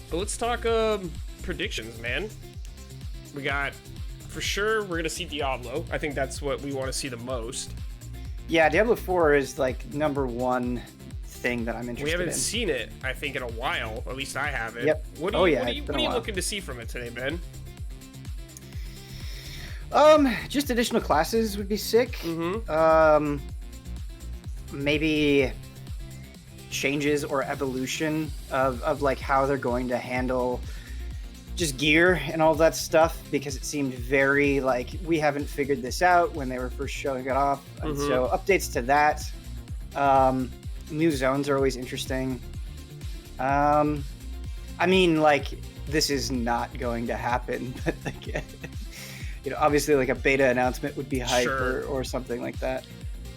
But let's talk predictions, man. We got, for sure, we're gonna see Diablo. I think that's what we want to see the most. Yeah, Diablo 4 is like #1 thing that I'm interested in. We haven't seen it, I think, in a while. At least I haven't. Yep. What are you looking to see from it today, Ben? Just additional classes would be sick. Maybe changes or evolution of like how they're going to handle just gear and all that stuff, because it seemed very like we haven't figured this out when they were first showing it off. And so updates to that. New zones are always interesting. I mean, like, this is not going to happen, but like, you know, obviously like a beta announcement would be hype, or something like that.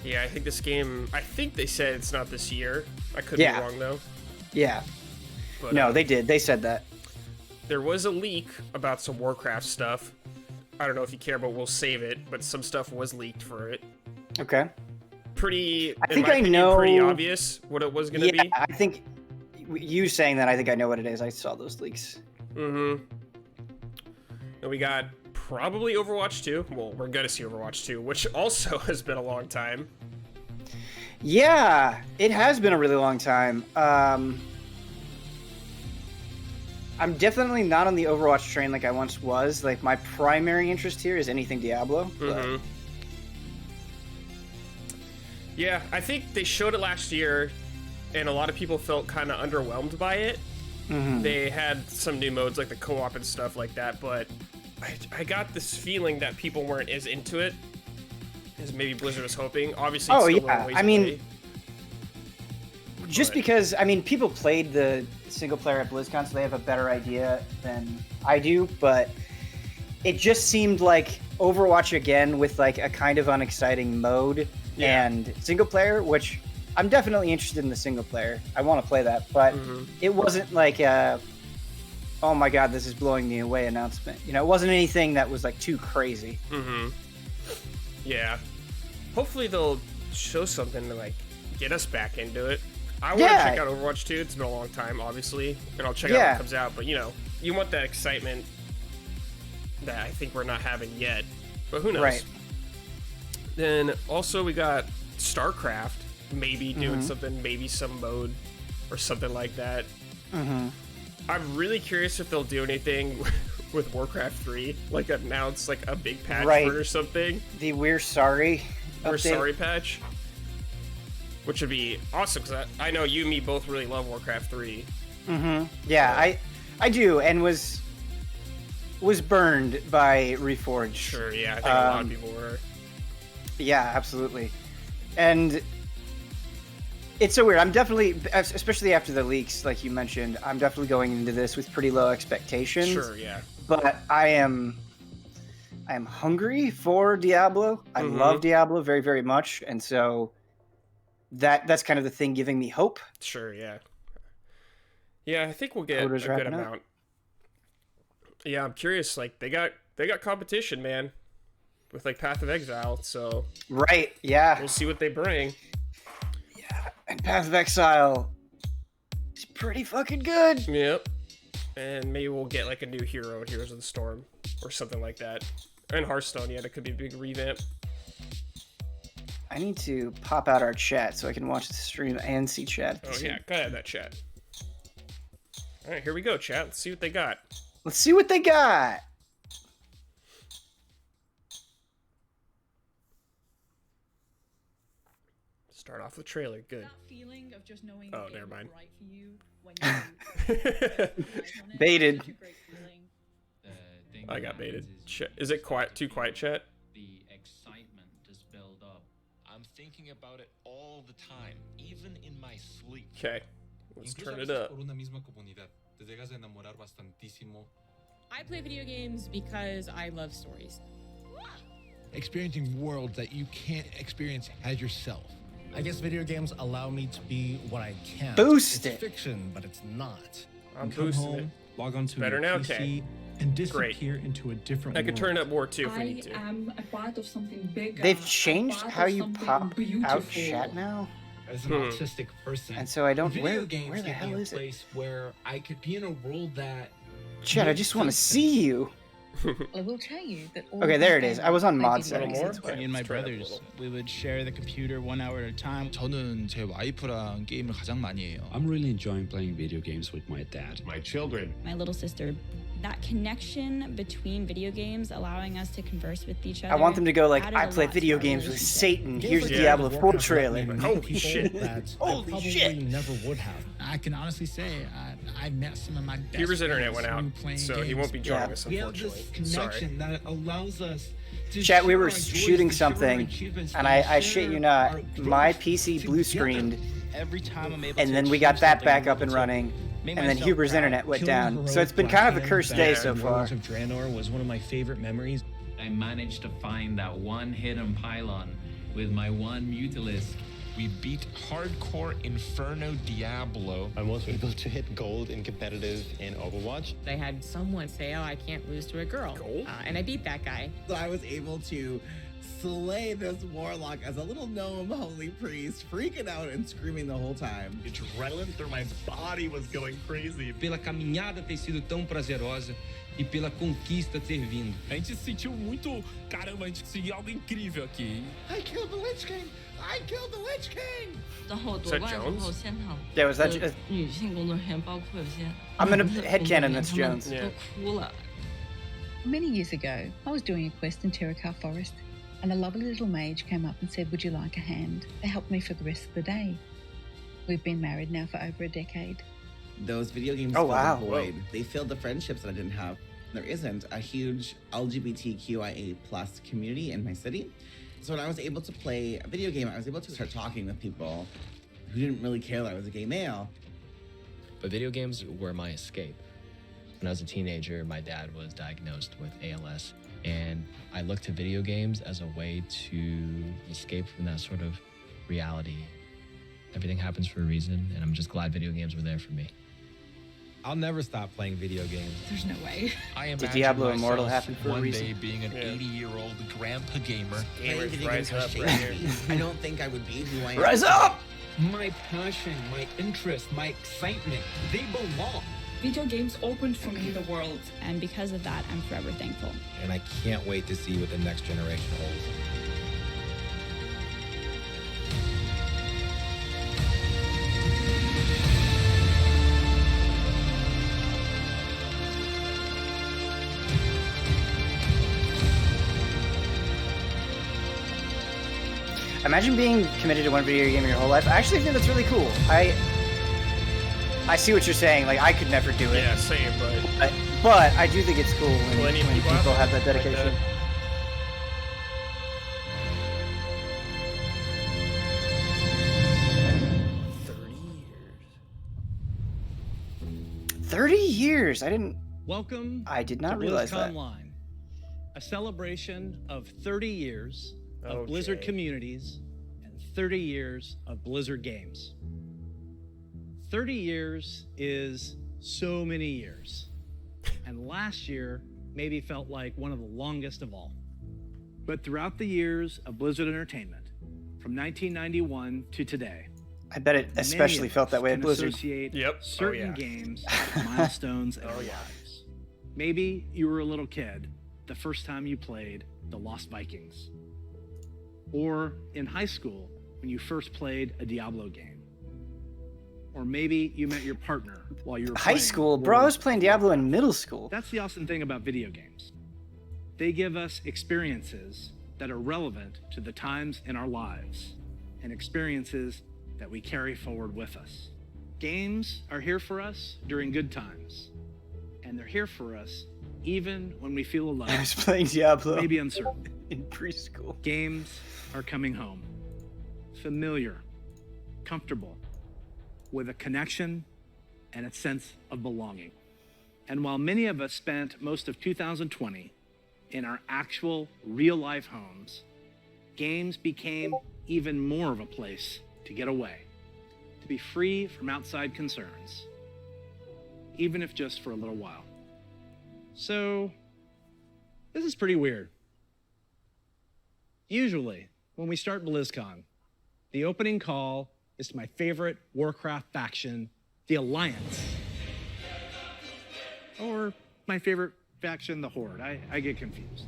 Yeah, I think this game, I think they said it's not this year. I could be wrong though. Yeah. But, no, they did. They said that. There was a leak about some Warcraft stuff. I don't know if you care, but we'll save it. But some stuff was leaked for it. Okay. Pretty, I think I know. Pretty obvious what it was going to be. Yeah, I think you saying that, I think I know what it is. I saw those leaks. And we got probably Overwatch 2. Well, we're going to see Overwatch 2, which also has been a long time. Yeah, it has been a really long time. I'm definitely not on the Overwatch train like I once was. Like, my primary interest here is anything Diablo. Yeah, I think they showed it last year, and a lot of people felt kind of underwhelmed by it. They had some new modes like the co-op and stuff like that, but I got this feeling that people weren't as into it as maybe Blizzard was hoping. Obviously, it's still a ways away. Just because, I mean, people played the single player at BlizzCon, so they have a better idea than I do, but it just seemed like Overwatch again with like a kind of unexciting mode and single player, which I'm definitely interested in the single player. I want to play that, but it wasn't like a, oh my god, this is blowing me away announcement. You know, it wasn't anything that was like too crazy. Yeah. Hopefully they'll show something to like get us back into it. I want to check out Overwatch 2. It's been a long time, obviously, and I'll check out when it comes out. But, you know, you want that excitement that I think we're not having yet. But who knows? Right. Then also we got StarCraft, maybe doing something, maybe some mode or something like that. I'm really curious if they'll do anything with Warcraft 3, like announce like a big patch for it or something. The We're Sorry patch. Which would be awesome, because I know you and me both really love Warcraft 3. Yeah, I do, and was burned by Reforged. Sure, yeah, I think a lot of people were. Yeah, absolutely. And it's so weird. I'm definitely, especially after the leaks, like you mentioned, I'm definitely going into this with pretty low expectations. Sure, yeah. But I am hungry for Diablo. I love Diablo very, very much, and so that's kind of the thing giving me hope. Sure, yeah. Yeah, I think we'll get a good amount. Yeah, I'm curious. Like they got competition, man, with like Path of Exile. So yeah. We'll see what they bring. Yeah, and Path of Exile is pretty fucking good. Yep. And maybe we'll get like a new hero in Heroes of the Storm or something like that. And Hearthstone, yeah, that could be a big revamp. I need to pop out our chat so I can watch the stream and see chat. Oh, yeah. Go ahead, that chat. All right, here we go, chat. Let's see what they got. Let's see what they got. Start off the trailer. Good. Oh, never mind. Baited. I got baited. Is it quiet? Too quiet, chat? Thinking about it all the time, even in my sleep. Okay, let's turn it up. I play video games because I love stories. Experiencing worlds that you can't experience as yourself. I guess video games allow me to be what I can. Boost it. It's fiction, but it's not. I'm boosting it. Log on to better now, okay. And disappear into a different I could turn it up more too if we need to. I am a part of something bigger. They've changed how you pop out chat now? as an autistic person. And so I don't. Video Where games the give hell me a is it? place where I could be in a role that. Chad, I just want to see you. I will tell you that all Okay, of there my it is. family I was on play mod video settings. games. That's why. Me and my Let's try that a brothers, little. we would share the computer 1 hour at a time. 저는 제 와이프랑 게임을 가장 많이 해요. I'm really enjoying playing video games with my dad. My children. My little sister. That connection between video games, allowing us to converse with each other. I want them to go like, added I a play lot to video our games with relationship. Satan. Here's the Yeah. Diablo IV trailer. Holy shit. That I Holy probably shit. never would have. I can honestly say I met some of my best Huber's internet friends went out, through playing so he games. won't be joining Yeah. us, We have unfortunately. this Sorry. connection that allows us to Chat, we share were our joys, shooting to share our something, achievements, and to I share shit you our not, growth my PC blue together. screened, Every time I'm able and to then we achieve got that something, back I'm up and able to running, make and then myself Huber's proud. internet went Killing down. heroic So it's been kind of a Black cursed Hand day Yeah. so far. Worlds of Draenor was one of my favorite memories. I managed to find that one hidden pylon with my one Mutalisk. We beat hardcore Inferno Diablo. I was able to hit gold in competitive in Overwatch. I had someone say, "Oh, I can't lose to a girl," Gold? and I beat that guy. So I was able to slay this warlock as a little gnome holy priest, freaking out and screaming the whole time. Adrenaline through my body was going crazy. Pela caminhada ter sido tão prazerosa e pela conquista ter vindo. A gente se sentiu muito, caramba, a gente conseguiu algo incrível aqui. I killed the Lich King! I killed the Lich King! 然后 Is 夺 that 冠后 Jones? 现场 Yeah, was that? 的女性工作人员，包括有些 I'm gonna 男的 headcanon 工作人员 that's 他们 Jones. Yeah. 都哭了。Many years ago, I was doing a quest in Terracar Forest, and a lovely little mage came up and said, "Would you like a hand?" They helped me for the rest of the day. We've been married now for over a decade. Those video games Oh, filled wow. a void. They filled the friendships that I didn't have. There isn't a huge LGBTQIA plus community in my city. So when I was able to play a video game, I was able to start talking with people who didn't really care that I was a gay male. But video games were my escape. When I was a teenager, my dad was diagnosed with ALS, and I looked to video games as a way to escape from that sort of reality. Everything happens for a reason, and I'm just glad video games were there for me. I'll never stop playing video games. There's no way. I Did imagine Diablo Immortal myself happen for a one reason? day being an Yeah. 80-year-old grandpa gamer. Playing Gamers video rise games has up shaped right here. me. I don't think I would be who I am. Rise up! My passion, my interest, my excitement, they belong. Video games opened for me the world. And because of that, I'm forever thankful. And I can't wait to see what the next generation holds. Imagine being committed to one video game your whole life. I actually think that's really cool. I see what you're saying. Like, I could never do it. Yeah, same, But I do think it's cool when, Plenty of when people people out have that there like dedication. that. 30 years. I didn't. Welcome I did not to realize that. BlizzConline, a celebration of 30 years of Blizzard Okay. communities and 30 years of Blizzard games. 30 years is so many years. And last year maybe felt like one of the longest of all. But throughout the years of Blizzard Entertainment, from 1991 to today, I bet it especially felt that way at Blizzard. Associate Yep. certain Oh, yeah. games with milestones in Oh, our yeah. lives. Maybe you were a little kid the first time you played The Lost Vikings. Or in high school when you first played a Diablo game. Or maybe you met your partner while you were High playing school? Bro, I was playing Diablo in middle school. That's the awesome thing about video games. They give us experiences that are relevant to the times in our lives and experiences that we carry forward with us. Games are here for us during good times, and they're here for us even when we feel alone. I was playing Diablo Maybe uncertain. in preschool. Games are coming home. Familiar, comfortable, with a connection and a sense of belonging. And while many of us spent most of 2020 in our actual real-life homes, games became even more of a place to get away, to be free from outside concerns, even if just for a little while. So, this is pretty weird. Usually, when we start BlizzCon, the opening call is to my favorite Warcraft faction, the Alliance. Or my favorite faction, the Horde. I get confused.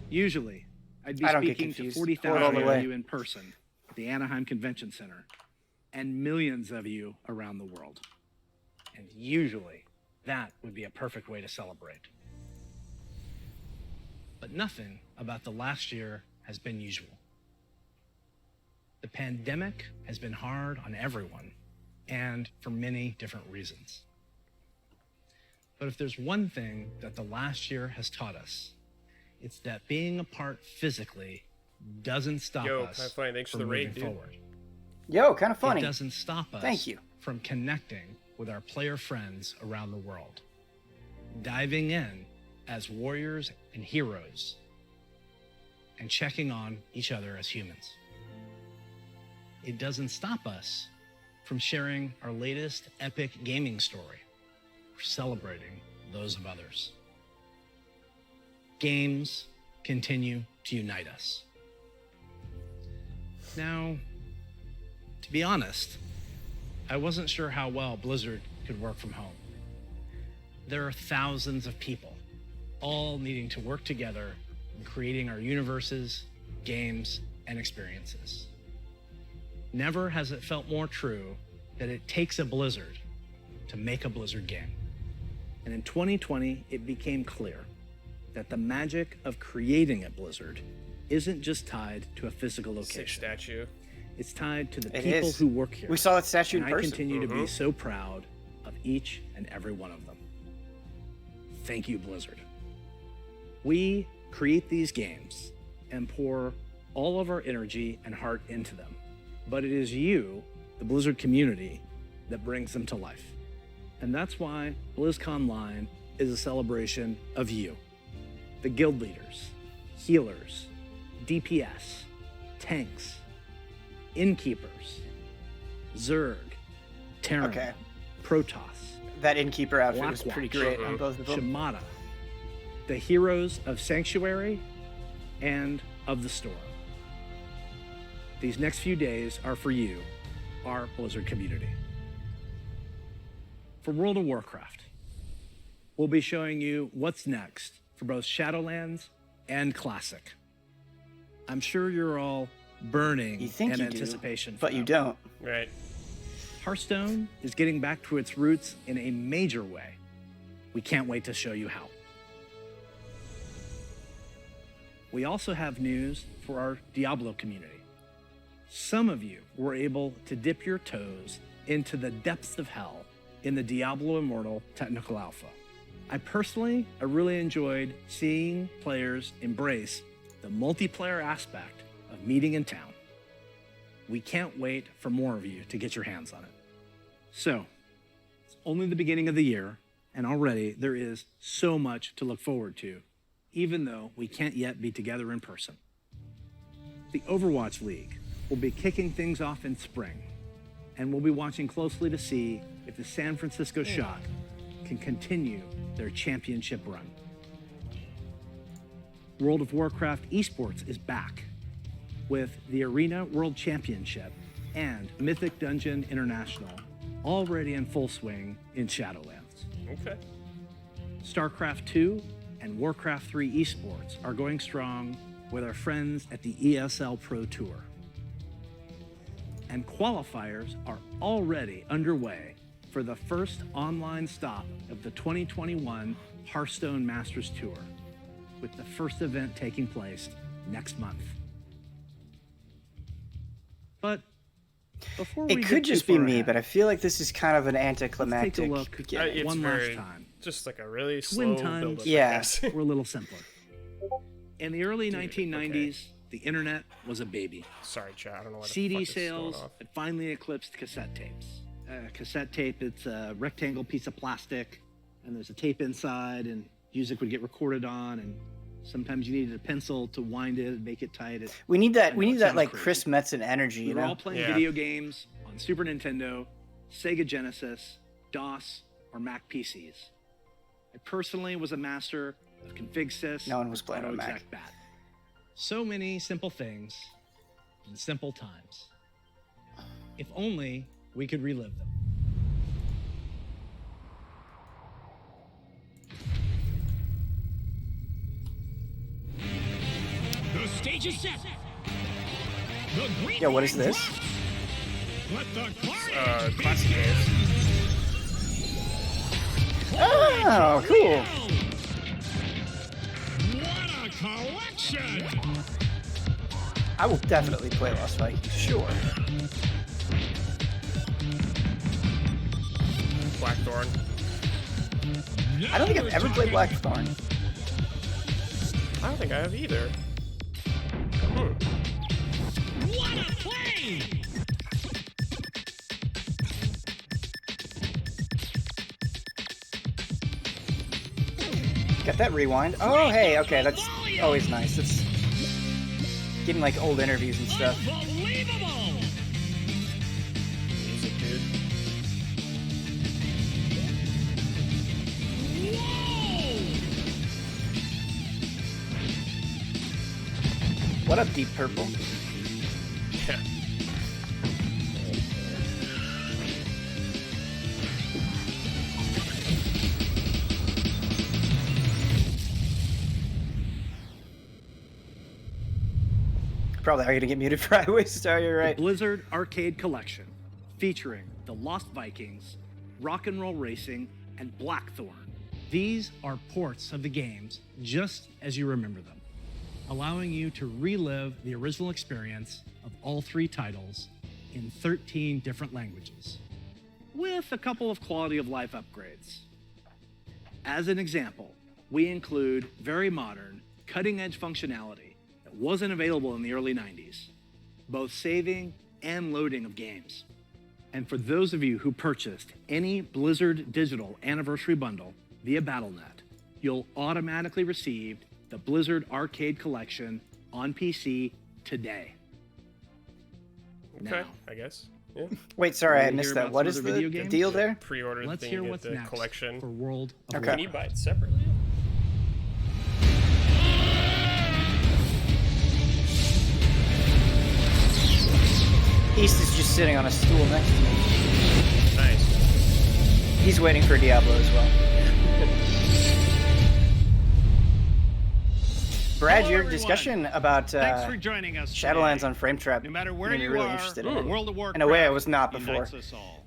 Usually, I'd be speaking to 40,000 of you in person at the Anaheim Convention Center and millions of you around the world. And usually, that would be a perfect way to celebrate. But nothing about the last year has been usual. The pandemic has been hard on everyone, and for many different reasons. But if there's one thing that the last year has taught us, it's that being apart physically doesn't stop us kind of funny. Thanks for from the raid, moving dude. forward. Yo, kind of funny. It doesn't stop us Thank you. from connecting with our player friends around the world, diving in as warriors and heroes, and checking on each other as humans. It doesn't stop us from sharing our latest epic gaming story or celebrating those of others. Games continue to unite us. Now, to be honest, I wasn't sure how well Blizzard could work from home. There are thousands of people all needing to work together in creating our universes, games, and experiences. Never has it felt more true that it takes a Blizzard to make a Blizzard game. And in 2020, it became clear that the magic of creating at Blizzard isn't just tied to a physical location. Sick statue. It's tied to the It people is. who work here. We saw that statue in and person. I continue to be so proud of each and every one of them. Thank you, Blizzard. We create these games and pour all of our energy and heart into them. But it is you, the Blizzard community, that brings them to life. And that's why BlizzConline is a celebration of you, the guild leaders, healers, DPS, tanks, innkeepers, Zerg, Terran, Protoss. That innkeeper outfit was pretty great on both of them. Shimada, the heroes of Sanctuary and of the Storm. These next few days are for you, our Blizzard community. For World of Warcraft, we'll be showing you what's next for both Shadowlands and Classic. I'm sure you're all burning in anticipation for but you don't. Right. Hearthstone is getting back to its roots in a major way. We can't wait to show you how. We also have news for our Diablo community. Some of you were able to dip your toes into the depths of hell in the Diablo Immortal Technical Alpha. I really enjoyed seeing players embrace the multiplayer aspect of meeting in town. We can't wait for more of you to get your hands on it. So, it's only the beginning of the year, and already there is so much to look forward to, even though we can't yet be together in person. The Overwatch League will be kicking things off in spring, and we'll be watching closely to see if the San Francisco Shock can continue their championship run. World of Warcraft esports is back with the Arena World Championship and Mythic Dungeon International already in full swing in Shadowlands. Okay. StarCraft 2 and Warcraft 3 esports are going strong with our friends at the ESL Pro Tour. And qualifiers are already underway for the first online stop of the 2021 Hearthstone Masters Tour, with the first event taking place next month. But before we It could get too just be far me, ahead, but I feel like this is kind of an anticlimactic. let's take a look beginning. It's one very, last time. Just like a really Twin slow times build-up. Yeah. were a little simpler. In the early 1990s, the internet was a baby. Sorry, chat. I don't know why the CD fuck this is going sales off. had finally eclipsed cassette tapes. Cassette tape, it's a rectangle piece of plastic, and there's a tape inside, and music would get recorded on, and sometimes you needed a pencil to wind it and make it tight. We need that. We I know, need it that sounds like crazy. Chris Metzen energy. We You were know. all playing video games on Super Nintendo, Sega Genesis, DOS, or Mac PCs. I personally was a master of config.sys. No one was playing on Mac. AutoExec.bat. So many simple things in simple times. If only we could relive them. The stage is set. Yeah, what is this? Classic games. Oh, cool. What a collection! I will definitely play Lost Vikings, sure. Blackthorn. I don't think I've ever played Blackthorn. I don't think I have either. What a play! Got that rewind. Oh, hey, okay, that's always nice. It's getting like old interviews and stuff. Unbelievable! Music, dude. What up, Deep Purple? Yeah. Probably are you gonna get muted for Highway Star, you're right. Blizzard Arcade Collection, featuring the Lost Vikings, Rock and Roll Racing, and Blackthorn. These are ports of the games just as you remember them, allowing you to relive the original experience of all three titles in 13 different languages. With a couple of quality of life upgrades. As an example, we include very modern, cutting-edge functionality that wasn't available in the early 90s, both saving and loading of games. And for those of you who purchased any Blizzard Digital Anniversary Bundle via Battle.net, you'll automatically receive the Blizzard Arcade Collection on PC today. Okay, Now, I guess. Yeah. Wait, sorry, I Wanna missed hear that. about What some is other the video games? deal there? Pre-order Let's thing hear at what's the next collection. for World of Okay. Can you buy it separately? East is just sitting on a stool next to me. Nice. He's waiting for Diablo as well. Brad, Hello, your everyone. discussion about Thanks for joining us Shadowlands today. on Frame Trap No matter where made me you really are, interested in it. World of Warcraft In a way I was not before. unites us all.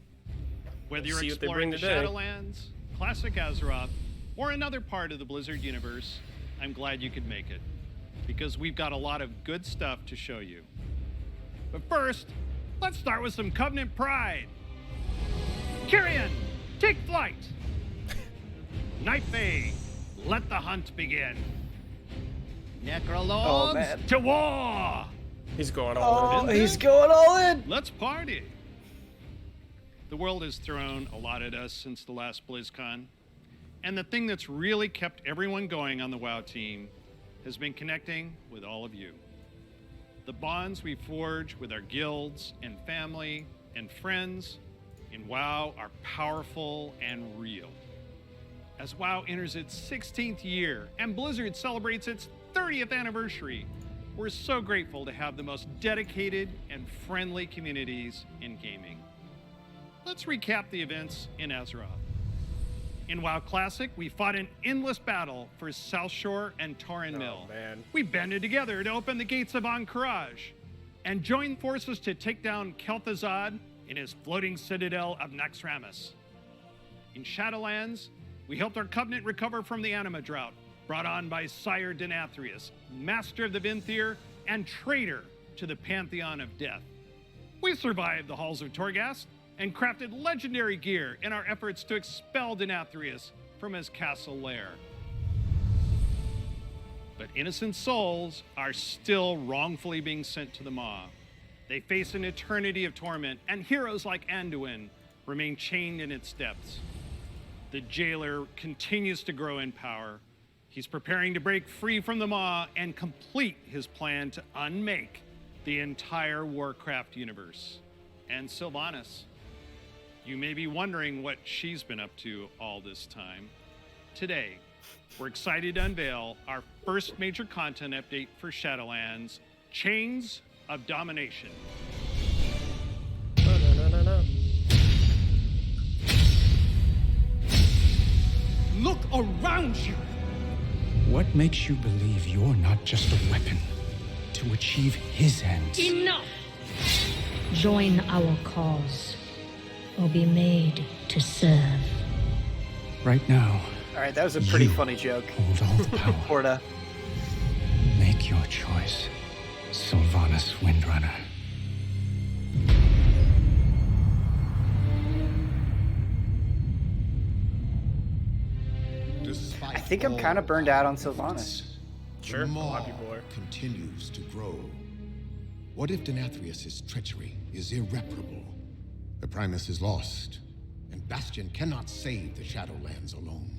Whether you're See what they exploring bring the today. Shadowlands, Classic Azeroth, or another part of the Blizzard universe, I'm glad you could make it, because we've got a lot of good stuff to show you. But first, let's start with some Covenant pride. Kyrian, take flight. Night Fae, let the hunt begin. Necrolords, Oh, man. to war! He's going all Oh, in. he's going all in! Let's party. The world has thrown a lot at us since the last BlizzCon. And the thing that's really kept everyone going on the WoW team has been connecting with all of you. The bonds we forge with our guilds and family and friends in WoW are powerful and real. As WoW enters its 16th year and Blizzard celebrates its 30th anniversary, we're so grateful to have the most dedicated and friendly communities in gaming. Let's recap the events in Azeroth. In WoW Classic, we fought an endless battle for South Shore and Tauren Mill. Man. We banded together to open the gates of Ahn'Qiraj and joined forces to take down Kel'Thuzad in his floating citadel of Naxxramas. In Shadowlands, we helped our Covenant recover from the Anima drought, brought on by Sire Denathrius, master of the Vinthier and traitor to the Pantheon of Death. We survived the halls of Torghast and crafted legendary gear in our efforts to expel Denathrius from his castle lair. But innocent souls are still wrongfully being sent to the Maw. They face an eternity of torment, and heroes like Anduin remain chained in its depths. The jailer continues to grow in power. He's preparing to break free from the Maw and complete his plan to unmake the entire Warcraft universe. And Sylvanas, you may be wondering what she's been up to all this time. Today, we're excited to unveil our first major content update for Shadowlands, Chains of Domination. Look around you! What makes you believe you're not just a weapon to achieve his ends? Enough! Join our cause, or be made to serve. Right now, All right, that was a pretty funny joke. hold all the power. Porta. Make your choice, Sylvanas Windrunner. I think I'm kind of burned out on Sylvanas. Sure, a lot of people are. Continues to grow. What if Denathrius's treachery is irreparable? The Primus is lost, and Bastion cannot save the Shadowlands alone.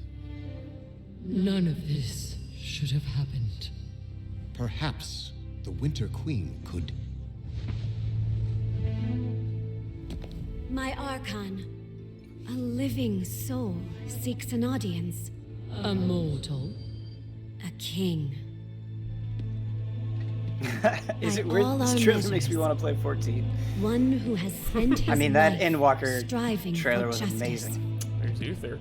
None of this should have happened. Perhaps the Winter Queen could... My Archon, a living soul, seeks an audience. A mortal. A king. Is it By weird? all This our trailer makes me measures. want to play 14. One who has spent his I mean, that life Endwalker striving trailer for was justice. amazing. There's Uther.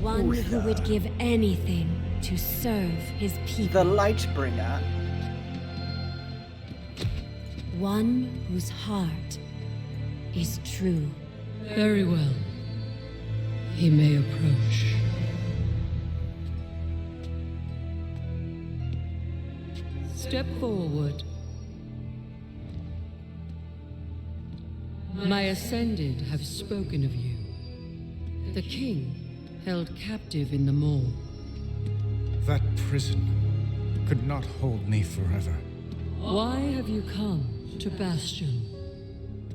One who would give anything to serve his people. The Lightbringer. One whose heart is true. Very well. He may approach. Step forward. My Ascended have spoken of you. The king held captive in the maw. That prison could not hold me forever. Why have you come to Bastion?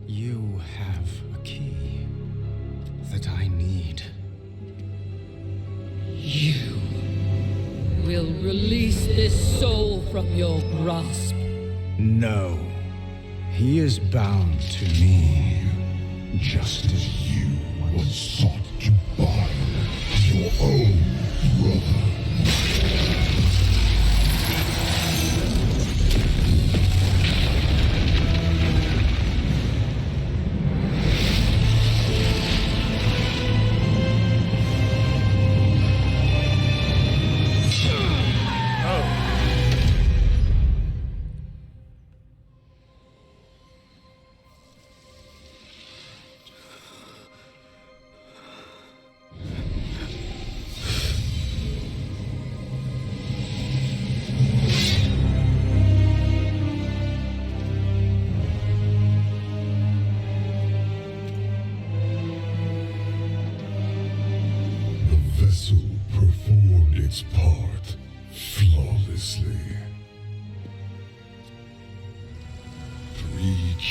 You have a key that I need. You will release this soul from your grasp. No. He is bound to me, just as you once sought to bind your own brother. The vessel performed its part flawlessly.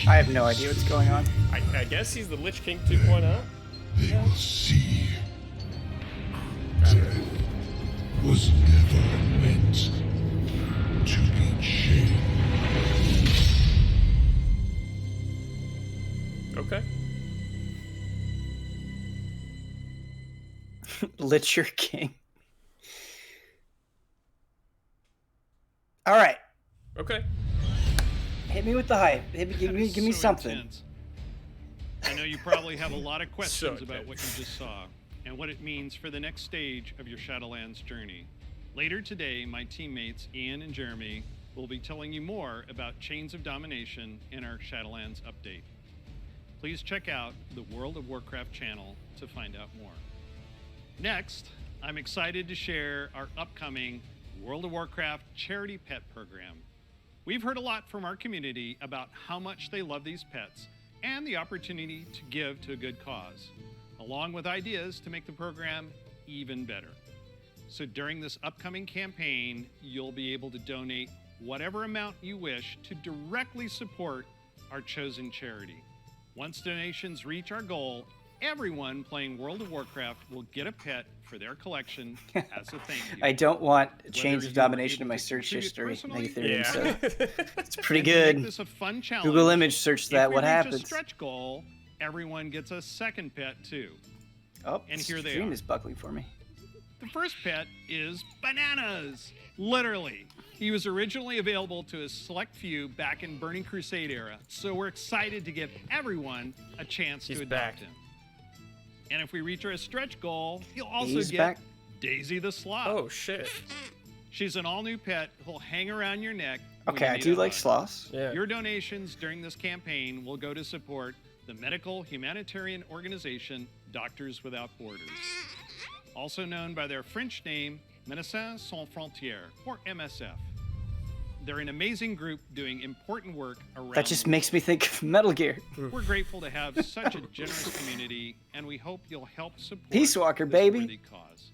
I have no idea what's going on. I guess he's the Lich King 2.0. They will see. Death was never meant to be chained. Okay. Licher King. All right. Okay. Hit me with the hype. Give me So something. intense. I know you probably have a lot of questions So about what you just saw and what it means for the next stage of your Shadowlands journey. Later today, my teammates Ian and Jeremy will be telling you more about Chains of Domination in our Shadowlands update. Please check out the World of Warcraft channel to find out more. Next, I'm excited to share our upcoming World of Warcraft charity pet program. We've heard a lot from our community about how much they love these pets and the opportunity to give to a good cause, along with ideas to make the program even better. So during this upcoming campaign, you'll be able to donate whatever amount you wish to directly support our chosen charity. Once donations reach our goal, everyone playing World of Warcraft will get a pet for their collection as a thank you. I don't want Chains you of are Domination in able my to search contribute history. personally, Negative, so it's pretty And to make good. this a fun challenge, Google image search that. if we What reach happens? a stretch goal, everyone gets a second pet too. Oh, and here they stream are. is buckling for me. The first pet is Bananas. Literally. He was originally available to a select few back in Burning Crusade era, so we're excited to give everyone a chance to adopt him. And if we reach our stretch goal, you'll also He's get back. Daisy the Sloth. Oh, shit. She's an all-new pet who'll hang around your neck. when Okay, you I need do a like hug. sloths. Yeah. Your donations during this campaign will go to support the medical humanitarian organization Doctors Without Borders, also known by their French name, Médecins Sans Frontières, or MSF. They're an amazing group doing important work around That just the makes me think of Metal Gear. world. We're grateful to have such a generous community, and we hope you'll help support Peace Walker, this baby. worthy cause.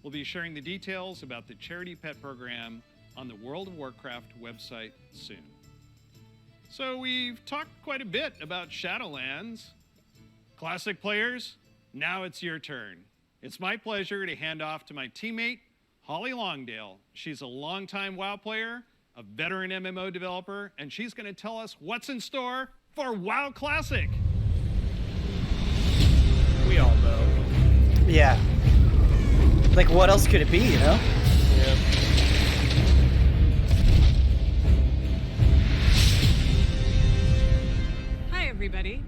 We'll be sharing the details about the charity pet program on the World of Warcraft website soon. So we've talked quite a bit about Shadowlands. Classic players, now it's your turn. It's my pleasure to hand off to my teammate, Holly Longdale. She's a longtime WoW player, a veteran MMO developer, and she's going to tell us what's in store for WoW Classic. We all know. Yeah. Like, what else could it be, you know? Yeah. Hi, everybody.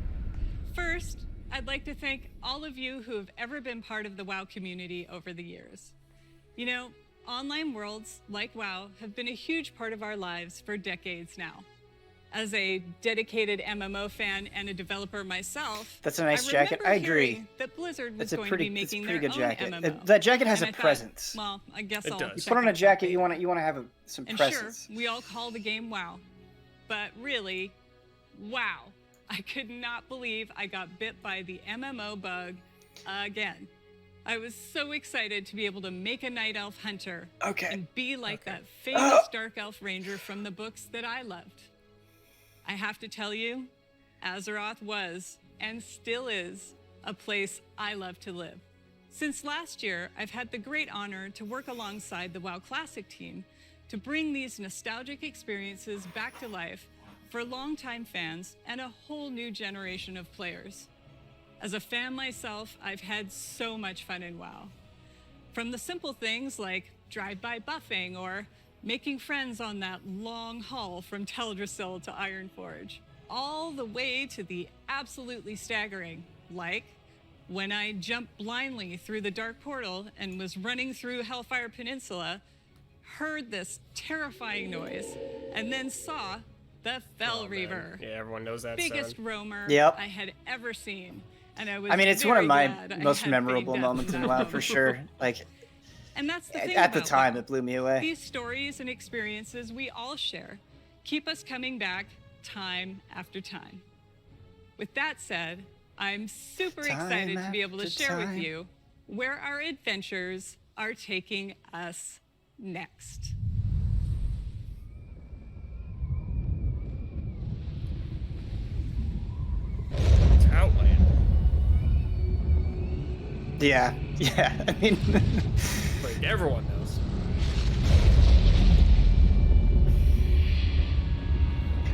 First, I'd like to thank all of you who have ever been part of the WoW community over the years. You know, online worlds like WoW have been a huge part of our lives for decades now. As a dedicated MMO fan and a developer myself, That's a nice I jacket. I agree. hearing that Blizzard was That's a going pretty, to be that's a making pretty their good own jacket. MMO. That jacket has And a I thought, presence. well, I guess It I'll does. You put on a jacket, you want to have some and presence. sure, we all call the game WoW. But really, wow. I could not believe I got bit by the MMO bug again. I was so excited to be able to make a Night Elf Hunter and be like that famous Dark Elf Ranger from the books that I loved. I have to tell you, Azeroth was, and still is, a place I love to live. Since last year, I've had the great honor to work alongside the WoW Classic team to bring these nostalgic experiences back to life for longtime fans and a whole new generation of players. As a fan myself, I've had so much fun in WoW. From the simple things like drive-by buffing or making friends on that long haul from Teldrassil to Ironforge, all the way to the absolutely staggering, like when I jumped blindly through the Dark Portal and was running through Hellfire Peninsula, heard this terrifying noise, and then saw the Fell Reaver. Yeah, everyone knows that biggest sound. roamer Yep. I had ever seen. And I was I mean, it's one of very my glad I most had memorable feigned death moments in that WoW, moment. for sure. Like, And that's the thing at the about time, WoW. it blew me away. These stories and experiences we all share keep us coming back time after time. With that said, I'm super Time excited to be able to after share time. with you where our adventures are taking us next. It's Outland. Yeah, yeah. I mean, Like, everyone knows.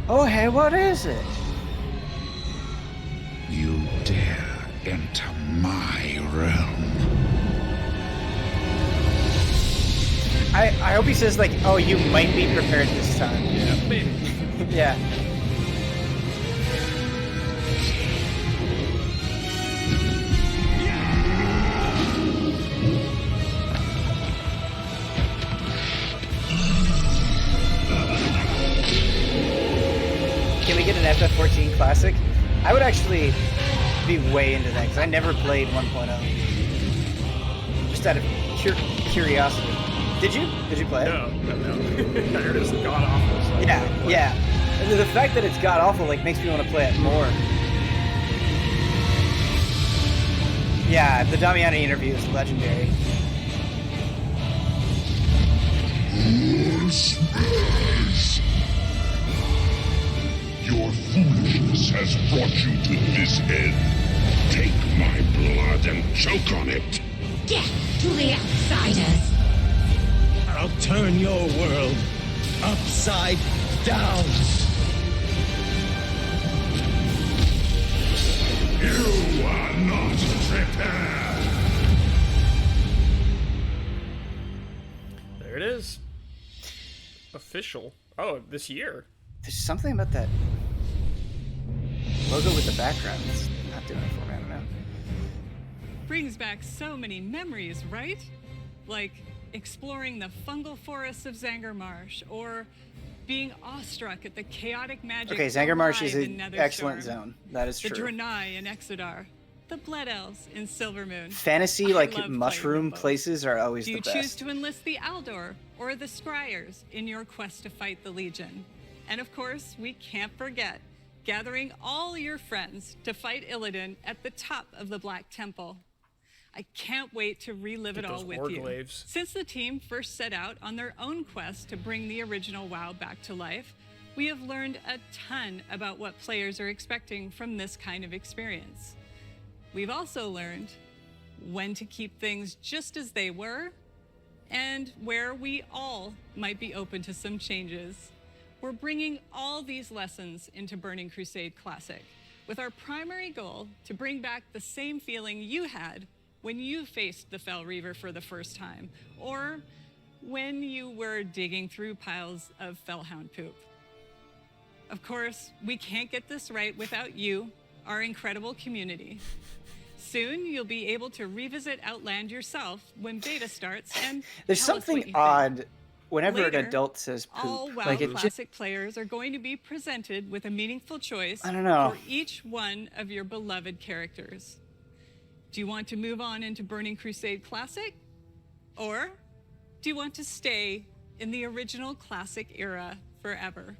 oh, hey, what is it? You dare enter my realm. I hope he says, like, oh, you might be prepared this time. Yeah, maybe. Yeah. Can we get an FF14 Classic? I would actually be way into that because I never played 1.0. Just out of curiosity. Did you? Did you play it? No. I heard it's god awful. So Yeah, yeah. And the fact that it's god awful like makes me want to play it more. Yeah, the Damiani interview is legendary. Your foolishness has brought you to this end. Take my blood and choke on it. Death to the outsiders. I'll turn your world upside down. You are not prepared. There it is. Official. Oh, this year. There's something about that logo with the background that's not doing it for me. I don't know. brings back so many memories, right? Like exploring the fungal forests of Zangarmarsh, or being awestruck at the chaotic magic. Okay, Zangarmarsh is alive in an Netherstorm, excellent zone. That is the true. Draenei in Exodar, the Blood Elves in Silvermoon. Fantasy, I like love mushroom places, are always Do the you best. choose to enlist the Aldor or the Scryers in your quest to fight the Legion? And of course, we can't forget gathering all your friends to fight Illidan at the top of the Black Temple. I can't wait to relive it all with you. Warglaives. Since the team first set out on their own quest to bring the original WoW back to life, we have learned a ton about what players are expecting from this kind of experience. We've also learned when to keep things just as they were and where we all might be open to some changes. We're bringing all these lessons into Burning Crusade Classic, with our primary goal to bring back the same feeling you had when you faced the Fel Reaver for the first time, or when you were digging through piles of Felhound poop. Of course, we can't get this right without you, our incredible community. Soon, you'll be able to revisit Outland yourself when beta starts, and There's tell us what something you odd think. whenever Later, an adult says poop. all WoW Like it just, Classic players are going to be presented with a meaningful choice I don't know. for each one of your beloved characters. Do you want to move on into Burning Crusade Classic? Or do you want to stay in the original Classic era forever?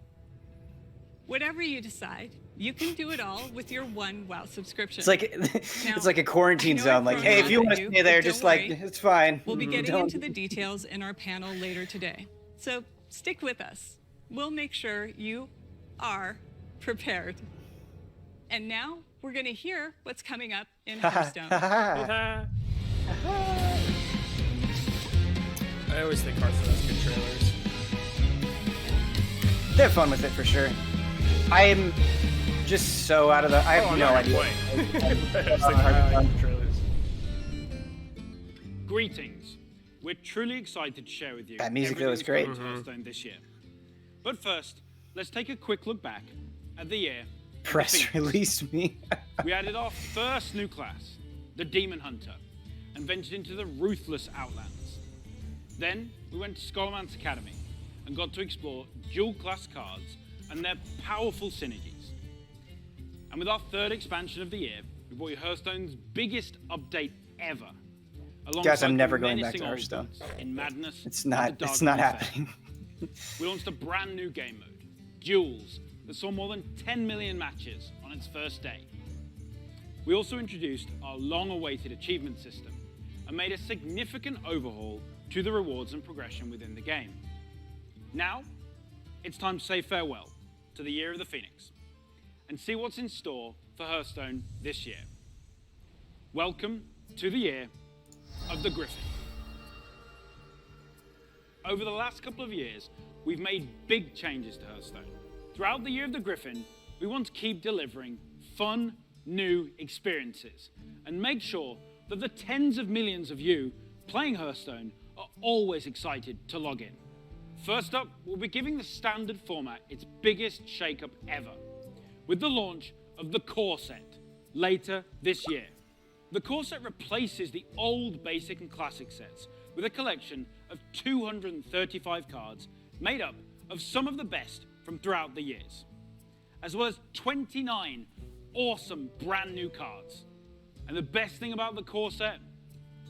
Whatever you decide, you can do it all with your one WoW subscription. it's like Now, it's like a quarantine I know zone. I've Like, thrown hey, a if lot you at want to you, stay there, but just don't like worry. it's fine. We'll be getting Don't- into the details in our panel later today. So stick with us. We'll make sure you are prepared. And now we're going to hear what's coming up in Hearthstone. I always think Hearthstone has good trailers. They have fun with it for sure. I am just so out of the. I have I'm no not idea. gonna play. I just think I like the trailers. Greetings. We're truly excited to share with you That music though is great. everything that's coming to Hearthstone this year. But first, let's take a quick look back at the year. of the Press Phoenix. release me. We added our first new class, the Demon Hunter, and ventured into the ruthless Outlands. Then we went to Skullman's Academy and got to explore dual class cards and their powerful synergies. And with our third expansion of the year, we brought you Hearthstone's biggest update ever. Guys, I'm alongside never the going back menacing to old Hearthstone. boots in Madness. It's and not. the It's Dark not Warfare. happening. We launched a brand new game mode, Duels, that saw more than 10 million matches on its first day. We also introduced our long-awaited achievement system and made a significant overhaul to the rewards and progression within the game. Now, it's time to say farewell to the Year of the Phoenix and see what's in store for Hearthstone this year. Welcome to the Year of the Gryphon. Over the last couple of years, we've made big changes to Hearthstone. Throughout the Year of the Gryphon, we want to keep delivering fun, new experiences and make sure that the tens of millions of you playing Hearthstone are always excited to log in. First up, we'll be giving the standard format its biggest shakeup ever, with the launch of the Core Set later this year. The Core Set replaces the old Basic and Classic sets with a collection of 235 cards made up of some of the best from throughout the years, as well as 29 awesome brand new cards. And the best thing about the Core Set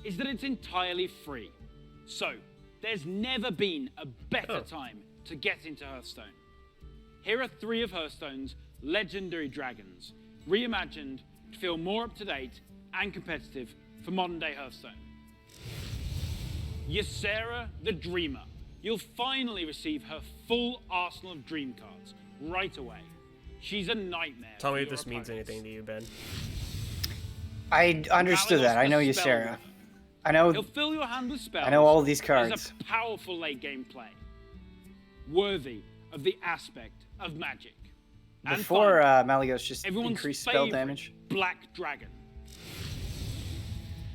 is that it's entirely free. So, there's never been a better time to get into Hearthstone. Here are 3 of Hearthstone's legendary dragons, reimagined to feel more up-to-date and competitive for modern-day Hearthstone. Ysera the Dreamer. You'll finally receive her full arsenal of dream cards right away. She's a nightmare. Tell me for if your this means opponents. anything to you, Ben. I understood that. I know Valados the Ysera. Spellweaver. I know. He'll fill your hand with spells. I know all these As cards. a powerful late game play, worthy of the aspect of magic. And Before finally, Malygos just everyone's increased spell favorite damage. Black Dragon,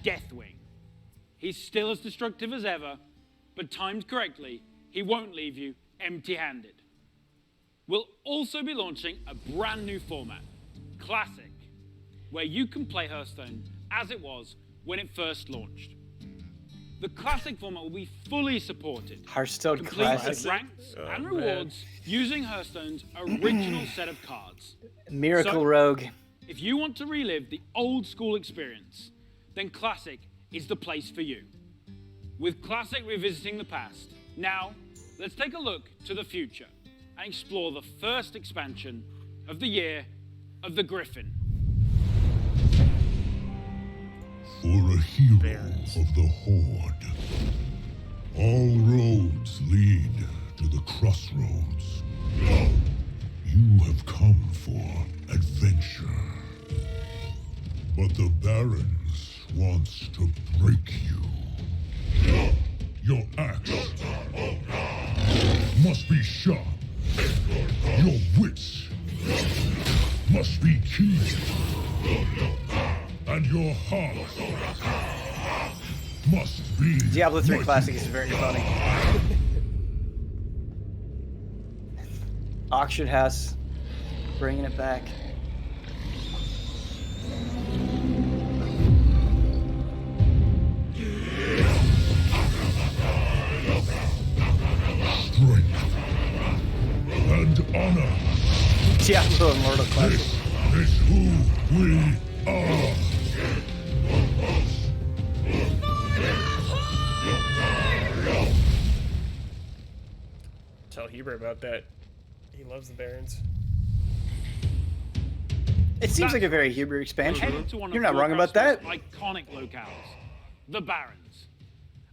Deathwing. He's still as destructive as ever, but timed correctly, he won't leave you empty-handed. We'll also be launching a brand new format, Classic, where you can play Hearthstone as it was when it first launched. The Classic format will be fully supported, Hearthstone complete Classic. with ranks and rewards using Hearthstone's original set of cards. Miracle So, Rogue. If you want to relive the old school experience, then Classic is the place for you. With Classic revisiting the past, now let's take a look to the future and explore the first expansion of the year of the Gryphon. For a hero of the Horde, all roads lead to the crossroads. You have come for adventure. But the Barrens wants to break you. Your axe must be sharp. Your wits must be keen. And your heart must be... Diablo III Classic is very funny. Auction House, bringing it back. Strength and honor. Diablo Immortal Classic. This is who we are. Tell Heber about that. He loves the Barrens. It seems like a very Huber expansion. Head to one of You're not wrong about Warcraft's that. most iconic locales, the Barrens,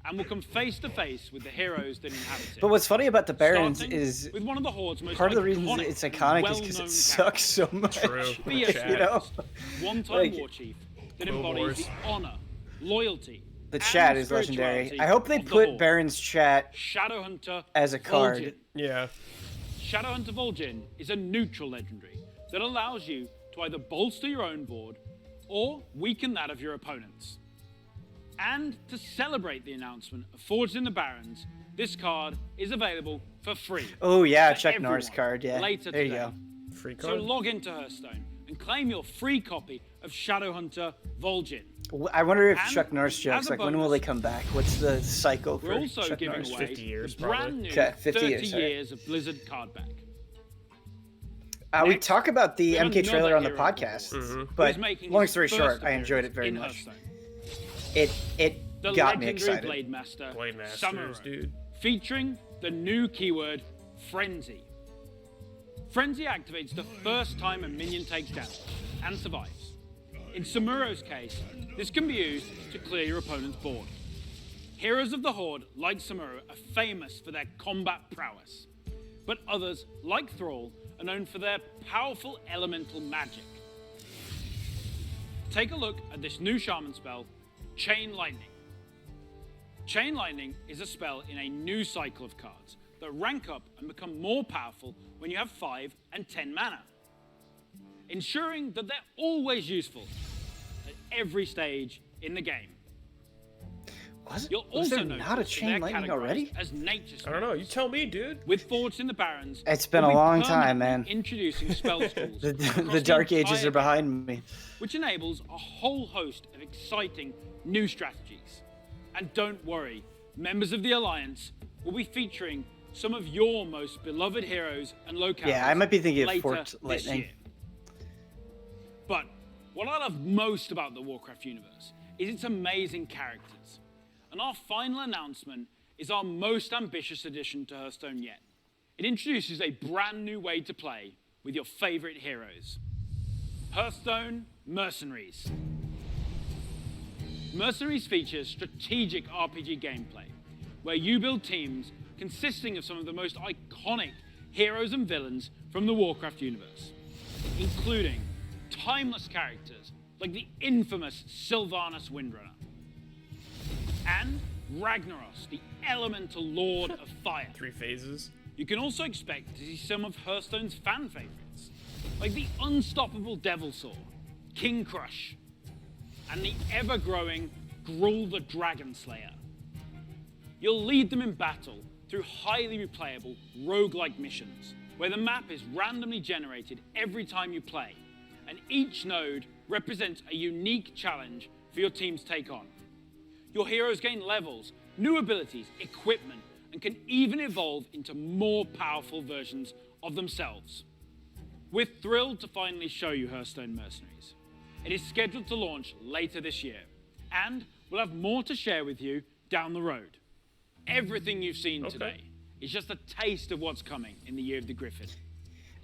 and we'll come face to face with the heroes that inhabit it. But what's funny about the Barrens Starting is with one of the Horde's most part of the reason iconic it's iconic is and because it well-known sucks so much. True. Fierce You know? one-time Like, war chief that Clone embodies Wars. the honor, loyalty, The and chat is legendary. spirituality I hope they of the put Horde. Baron's chat Shadowhunter as a card. Vol'jin. Yeah. Shadowhunter Vol'jin is a neutral legendary that allows you to either bolster your own board or weaken that of your opponents. And to celebrate the announcement of Forged in the Barrens, this card is available for free. Oh yeah, for Chuck Norris everyone card. Yeah, Later there you today. go. Free So card. log into Hearthstone and claim your free copy of Shadowhunter Vol'jin. I wonder if And Chuck Norris as jokes a like when will bonus, they come back? What's the cycle We're for also Chuck giving Norris? away 50 years, the brand probably. new Okay, 50 30 years, alright. years of Blizzard card back. We Next, talk about the we have MK trailer another on the hero of podcast, Who's but making long his story first short, I enjoyed it appearance very in much. Hearthstone. It The got me legendary excited. Blade Master, Blade Masters, Samurai, dude. featuring the new keyword Frenzy. Frenzy activates the first time a minion takes damage and survives. In Samuro's case, this can be used to clear your opponent's board. Heroes of the Horde, like Samuro, are famous for their combat prowess, but others, like Thrall, are known for their powerful elemental magic. Take a look at this new shaman spell, Chain Lightning. Chain Lightning is a spell in a new cycle of cards that rank up and become more powerful when you have 5 and 10 mana, ensuring that they're always useful at every stage in the game. You'll was also there notice not a that Chain they're Lightning categorized already? as nature spells. I don't know. You tell me, dude. With Forged in the Barrens, It's been we'll a be long time, man. permanently introducing spell schools The across Dark Ages entire are behind me. which enables a whole host of exciting new strategies. And don't worry, members of the Alliance will be featuring some of your most beloved heroes and locales. Yeah, I might be thinking of later Fort this Lightning. year. But what I love most about the Warcraft universe is its amazing characters. And our final announcement is our most ambitious addition to Hearthstone yet. It introduces a brand new way to play with your favorite heroes. Hearthstone Mercenaries. Mercenaries features strategic RPG gameplay, where you build teams consisting of some of the most iconic heroes and villains from the Warcraft universe, including timeless characters like the infamous Sylvanas Windrunner, and Ragnaros, the elemental lord of fire. 3 phases. You can also expect to see some of Hearthstone's fan favorites, like the unstoppable Devilsaur, King Crush, and the ever-growing Gruul the Dragon Slayer. You'll lead them in battle through highly replayable roguelike missions, where the map is randomly generated every time you play, and each node represents a unique challenge for your team to take on. Your heroes gain levels, new abilities, equipment, and can even evolve into more powerful versions of themselves. We're thrilled to finally show you Hearthstone Mercenaries. It is scheduled to launch later this year, and we'll have more to share with you down the road. Everything you've seen today is just a taste of what's coming in the Year of the Gryphon.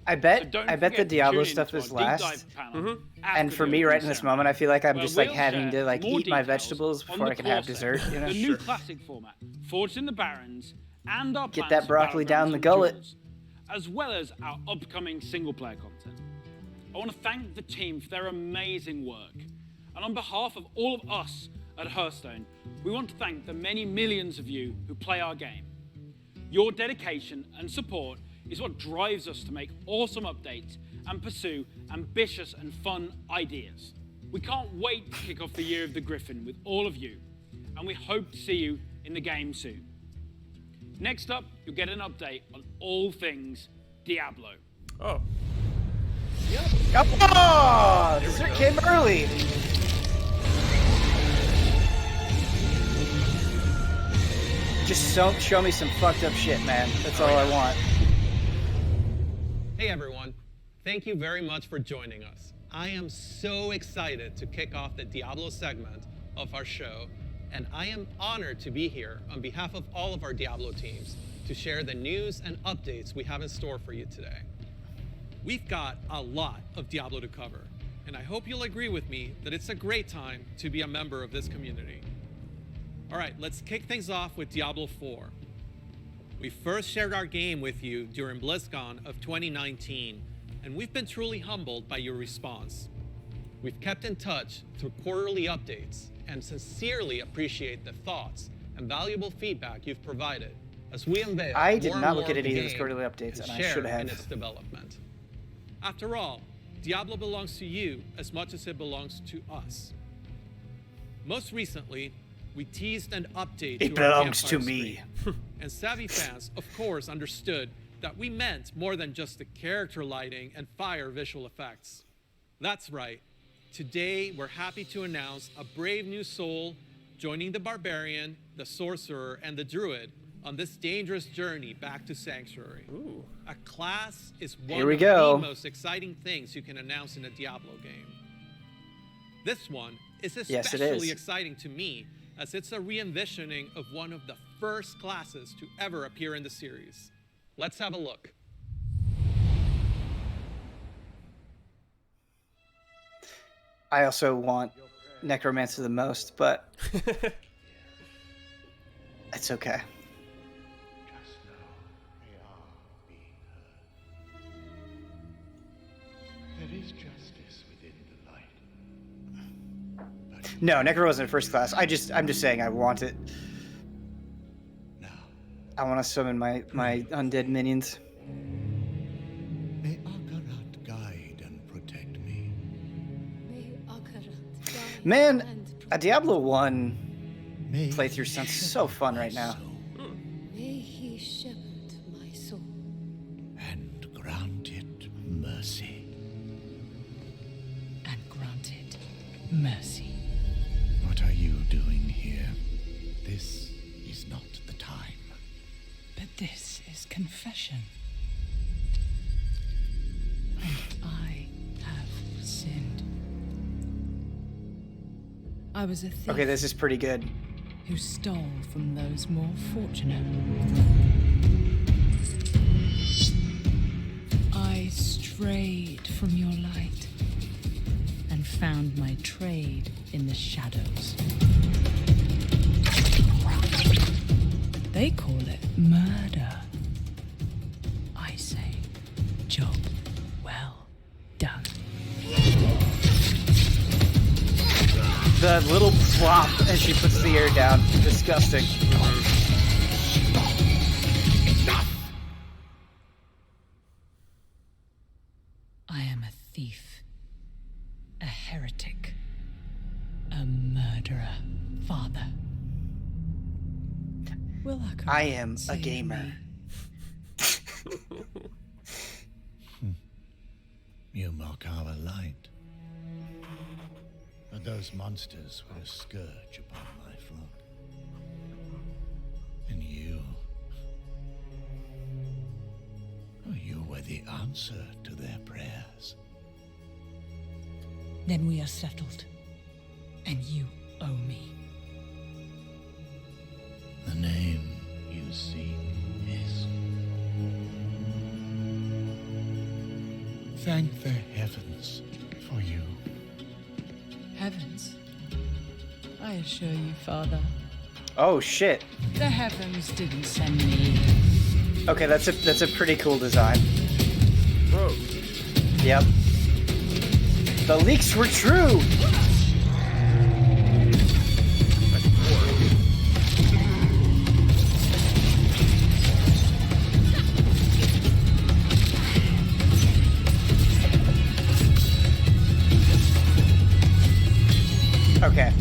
I bet the Diablo stuff is last. And for me, right in this moment, I feel like I'm just like having to like eat my vegetables before I can have dessert. You know? The new classic format, forged in the Barrens, and our Get plans that for broccoli Battlegrounds down the and gullet. Duels, as well as our upcoming single-player content. I want to thank the team for their amazing work. And on behalf of all of us at Hearthstone, we want to thank the many millions of you who play our game. Your dedication and support is what drives us to make awesome updates and pursue ambitious and fun ideas. We can't wait to kick off the Year of the Gryphon with all of you, and we hope to see you in the game soon. Next up, you'll get an update on all things Diablo. Oh. Oh, dessert came early. Just show me some fucked up shit, man. That's all I want. Hey everyone, thank you very much for joining us. I am so excited to kick off the Diablo segment of our show, and I am honored to be here on behalf of all of our Diablo teams to share the news and updates we have in store for you today. We've got a lot of Diablo to cover, and I hope you'll agree with me that it's a great time to be a member of this community. All right, let's kick things off with Diablo IV. We first shared our game with you during BlizzCon of 2019, and we've been truly humbled by your response. We've kept in touch through quarterly updates and sincerely appreciate the thoughts and valuable feedback you've provided as we unveil I did more not and look more at of the any of those game quarterly updates, and I share should have. in its development. After all, Diablo belongs to you as much as it belongs to us. Most recently, we teased an update It to our belongs to campfire me. screen. And savvy fans, of course, understood that we meant more than just the character lighting and fire visual effects. That's right. Today, we're happy to announce a brave new soul joining the barbarian, the sorcerer, and the druid on this dangerous journey back to Sanctuary. Ooh. A class is one Here we of go. the most exciting things you can announce in a Diablo game. This one is Yes, it especially is. exciting to me, as it's a re-envisioning of one of the first classes to ever appear in the series. Let's have a look. I also want Necromancer the most, but it's okay. There is justice within the light. No, Necro wasn't first class. I'm just saying I want it. I want to summon my undead minions. May Akarat guide and protect me. Man, a Diablo 1 playthrough sounds so fun right now. May he shepherd my soul. And grant it mercy. And granted mercy. What are you doing here? This is not the time. But this is confession. And I have sinned. I was a thief. Okay, this is pretty good. Who stole from those more fortunate. I strayed from your light and found my trade in the shadows. They call it murder. I say, job well done. The little plop as she puts the air down. Disgusting. I am a thief, a heretic, a murderer, father. Will I am a gamer. You mock our light. But those monsters were a scourge upon my flock. And you were the answer to their prayers. Then we are settled. And you owe me. The name you seek is... Thank the heavens for you. Heavens? I assure you, Father, Oh shit. the heavens didn't send me. Okay, that's a pretty cool design. Whoa. Yep. The leaks were true. Okay.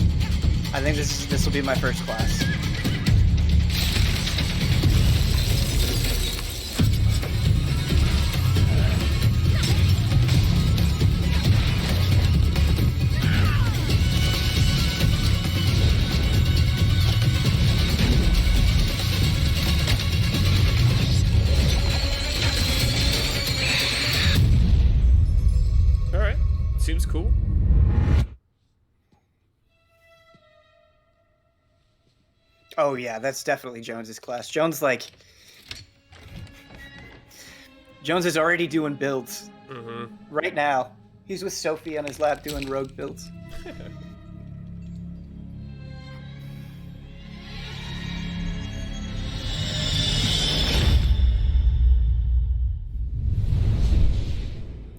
I think this will be my first class. All right. Seems cool. Oh yeah, that's definitely Jones's class. Jones is already doing builds. Right now. He's with Sophie on his lap doing rogue builds.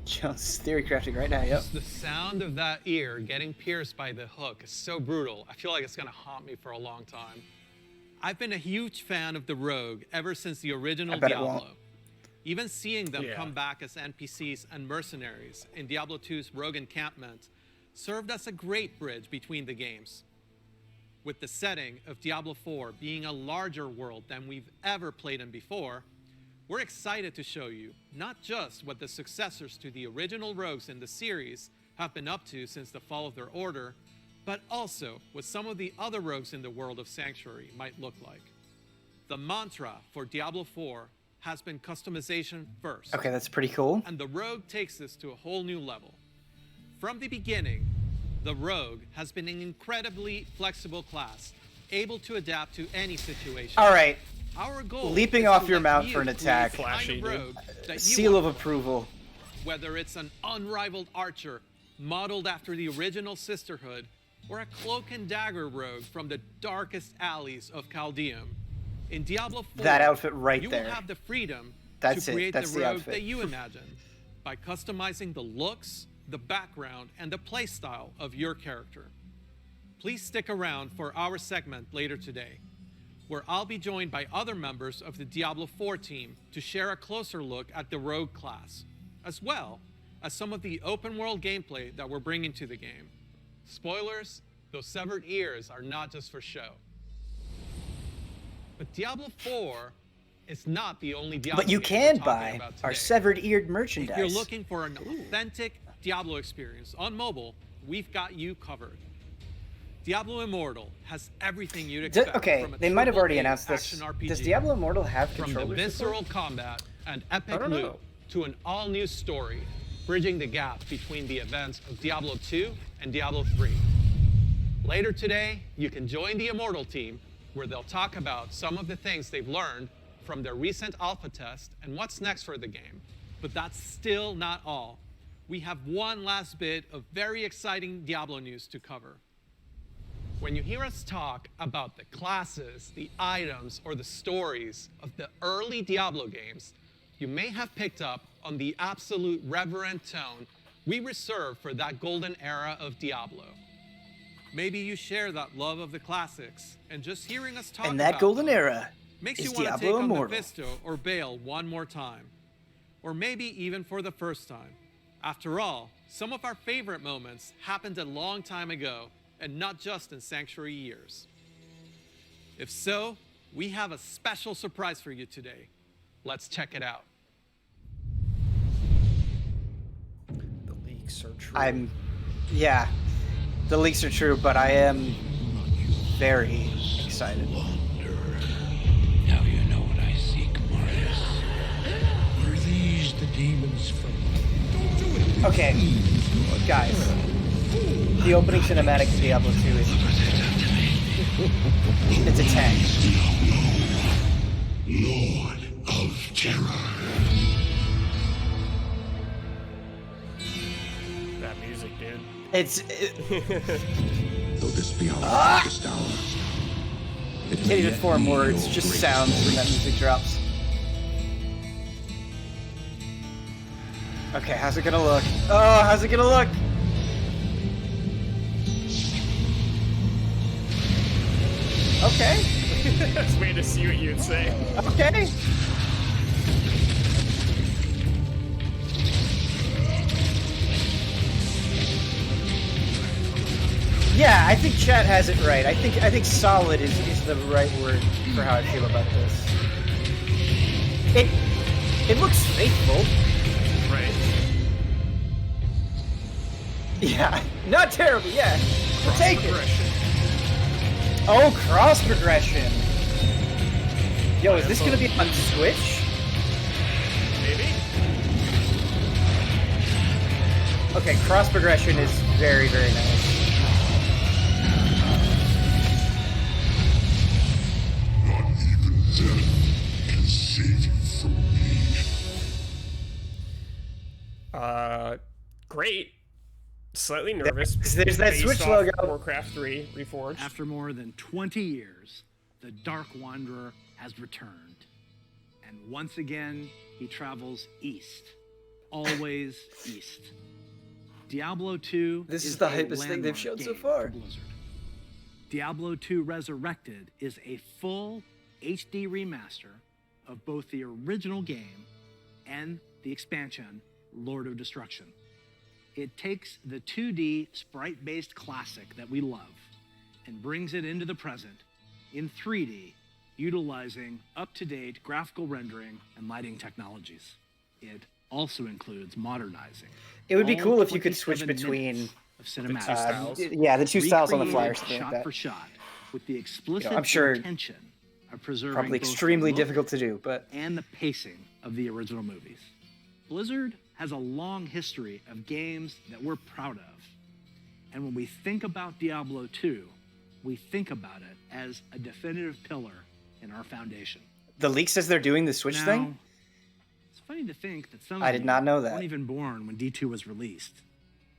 Jones is theory crafting right now, yep. Just the sound of that ear getting pierced by the hook is so brutal. I feel like it's gonna haunt me for a long time. I've been a huge fan of the Rogue ever since the original Diablo. Even seeing them come back as NPCs and mercenaries in Diablo II's Rogue Encampment served as a great bridge between the games. With the setting of Diablo IV being a larger world than we've ever played in before, we're excited to show you not just what the successors to the original Rogues in the series have been up to since the fall of their order, but also what some of the other rogues in the world of Sanctuary might look like. The mantra for Diablo IV has been customization first. Okay, that's pretty cool. And the Rogue takes this to a whole new level. From the beginning, the Rogue has been an incredibly flexible class, able to adapt to any situation. All right. Our goal Leaping is off to your let mount you for an create attack. the kind of rogue that you Seal of want. approval. Whether it's an unrivaled archer modeled after the original Sisterhood, or a cloak and dagger rogue from the darkest alleys of Chaldeum. In Diablo IV, That outfit right you there. will have the freedom That's to it. create That's the the rogue outfit. that you imagine by customizing the looks, the background, and the playstyle of your character. Please stick around for our segment later today, where I'll be joined by other members of the Diablo IV team to share a closer look at the rogue class, as well as some of the open world gameplay that we're bringing to the game. Spoilers, those severed ears are not just for show. But Diablo IV is not the only Diablo But you game can we're talking buy about our today. severed-eared merchandise. If you're looking for an authentic Diablo experience on mobile, we've got you covered. Diablo Immortal has everything you'd expect Okay, from a they might have already AAA announced this. action RPG. Does Diablo Immortal have From controllers? the visceral combat and epic don't know. loot to an all-new story, bridging the gap between the events of Diablo II and Diablo III. Later today, you can join the Immortal team, where they'll talk about some of the things they've learned from their recent alpha test and what's next for the game. But that's still not all. We have one last bit of very exciting Diablo news to cover. When you hear us talk about the classes, the items, or the stories of the early Diablo games, you may have picked up on the absolute reverent tone we reserve for that golden era of Diablo. Maybe you share that love of the classics, and just hearing us talk And that about golden them era makes is you want to Diablo take on the Immortal. Visto or Baal one more time. Or maybe even for the first time. After all, some of our favorite moments happened a long time ago, and not just in Sanctuary years. If so, we have a special surprise for you today. Let's check it out. The leaks are true. Yeah. the leaks are true, but I am very excited. Now you know what I seek, Marius. Are these the demons from... Don't do it! Okay, guys. The opening cinematic to Diablo 2 is... It's a 10. Lord of Terror. That music, dude. It's... Though this be our darkest hour, Can't even form words, just sounds when that music drops. Okay, how's it gonna look? Oh, how's it gonna look? Okay. I was waiting to see what you'd say. Okay. Yeah, I think chat has it right. I think solid is the right word for how I feel about this. It looks faithful. Right. Yeah, not terrible. Yeah, we'll take it. Progression. Oh, cross progression. Yo, is this gonna be on Switch? Maybe. Okay, cross progression is very, very nice. not even death can save you from me. Great. Slightly nervous. There's that based Switch off logo. Warcraft 3 Reforged. After more than 20 years, the Dark Wanderer has returned. And once again, he travels east. Always east. Diablo 2 This is a the hypest thing they've landmark shown so game far. for Blizzard. Diablo 2 Resurrected is a full HD remaster of both the original game and the expansion, Lord of Destruction. It takes the 2D sprite-based classic that we love and brings it into the present in 3D, utilizing up-to-date graphical rendering and lighting technologies. It also includes modernizing. It would be all cool if you could switch 27 between minutes of cinematics. styles. Yeah, the two styles on the flyer, Recreated something like shot that. for shot, with the explicit I'm sure intention of preserving Probably both the extremely look difficult to do, but and the pacing of the original movies. Blizzard has a long history of games that we're proud of. And when we think about Diablo 2, we think about it as a definitive pillar in our foundation. the leak says they're doing the Switch Now, thing. It's funny to think that some I of did you not know that. weren't even born when D2 was released,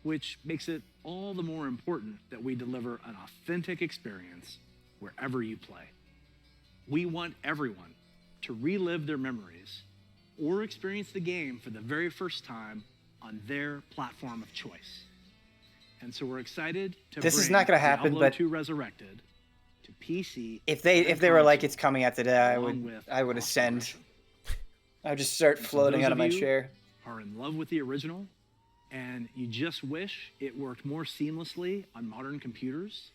which makes it all the more important that we deliver an authentic experience wherever you play. We want everyone to relive their memories or experience the game for the very first time on their platform of choice. And so we're excited to This bring is not gonna happen, Diablo but 2 Resurrected to PC. If they were like it's coming out today, along with I would ascend. I would just start floating those out of of my you chair. Are in love with the original and you just wish it worked more seamlessly on modern computers,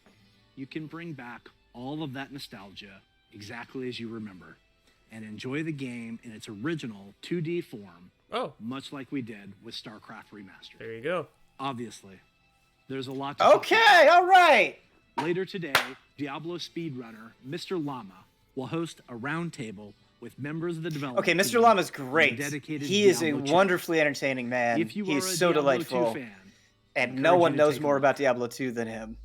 you can bring back all of that nostalgia exactly as you remember and enjoy the game in its original 2D form, much like we did with StarCraft Remastered. There you go. Obviously, there's a lot to talk Okay, all right. Later today, Diablo speedrunner Mr. Llama will host a roundtable with members of the development Okay, Mr. team Llama's and the great. dedicated He is a Diablo channel. wonderfully entertaining man. If you He are is a so Diablo 2 delightful. fan, And encourage no you one to knows take a more look. about Diablo 2 than him.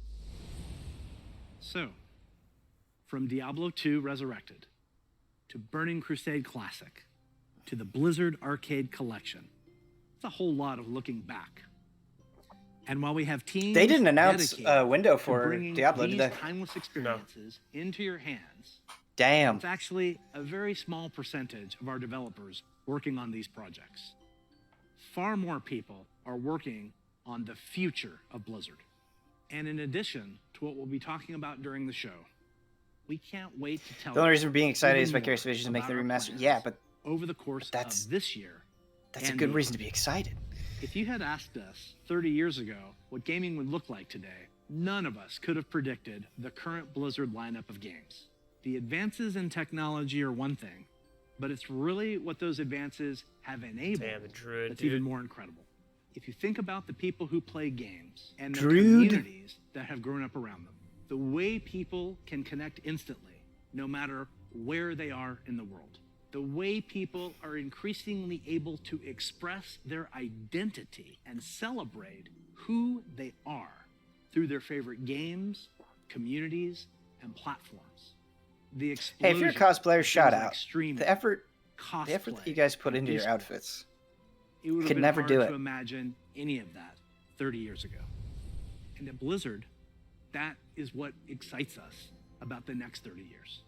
So, from Diablo 2 Resurrected to Burning Crusade Classic to the Blizzard Arcade Collection, it's a whole lot of looking back. And while we have teams They didn't announce dedicated a window to for bringing Diablo, these did they? timeless experiences into your hands, Damn. it's actually a very small percentage of our developers working on these projects. Far more people are working on the future of Blizzard. And in addition to what we'll be talking about during the show, we can't wait to tell The only you reason we're being excited even is Vicarious more Visions to make the about our remaster. plans Yeah, but over the course of this year. that's a and good beyond. reason to be excited. If you had asked us 30 years ago what gaming would look like today, none of us could have predicted the current Blizzard lineup of games. The advances in technology are one thing, but it's really what those advances have enabled Damn, the Druid, that's dude. even more incredible. if you think about the people who play games and the Druid. communities that have grown up around them, the way people can connect instantly, no matter where they are in the world, the way people are increasingly able to express their identity and celebrate who they are through their favorite games, communities, and platforms. The Hey, if you're a cosplayer, shout out. Extreme The effort that you guys put into your outfits. It would have Could been never hard do to it. imagine any of that 30 years ago. And at Blizzard, that is what excites us about the next 30 years.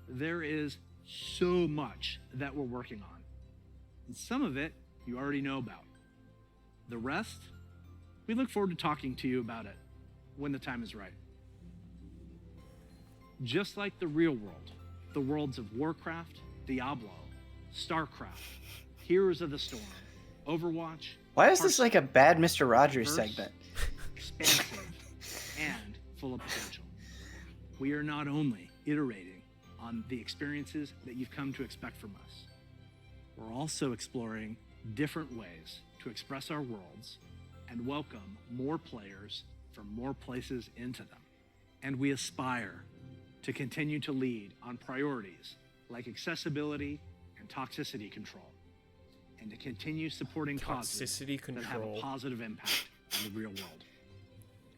There is so much that we're working on. And some of it you already know about. The rest, we look forward to talking to you about it when the time is right. Just like the real world, the worlds of Warcraft, Diablo, StarCraft, Heroes of the Storm, Overwatch. Why is this like a bad Mr. Rogers diverse, segment? Expansive, and full of potential. We are not only iterating on the experiences that you've come to expect from us, we're also exploring different ways to express our worlds and welcome more players from more places into them. And we aspire to continue to lead on priorities like accessibility and toxicity control, and to continue supporting causes that have a positive impact on the real world.